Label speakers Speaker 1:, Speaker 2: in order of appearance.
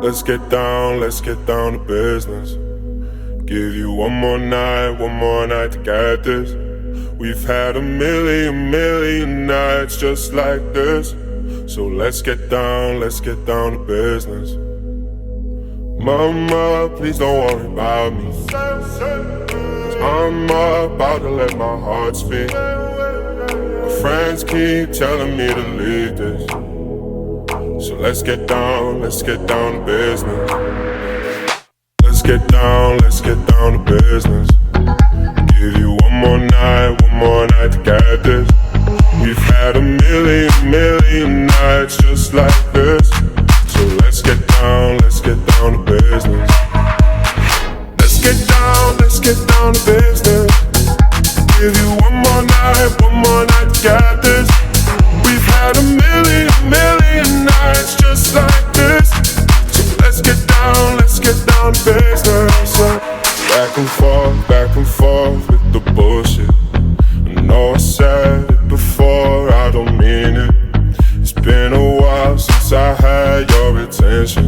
Speaker 1: let's get down to business. Give you one more night to get this. We've had a million nights just like this. So let's get down to business. Mama, please don't worry about me, 'cause I'm about to let my heart speak. My friends keep telling me to leave this. So let's get down to business. Let's get down to business. Give you one more night to get this. We've had a million nights just like this. So let's get down to business. Let's get down to business. Give you one more night to get this. We've had a million nights just like this. So let's get down to business. Back and forth with the bullshit. I know I said it before, I don't mean it. It's been a while since I had your attention.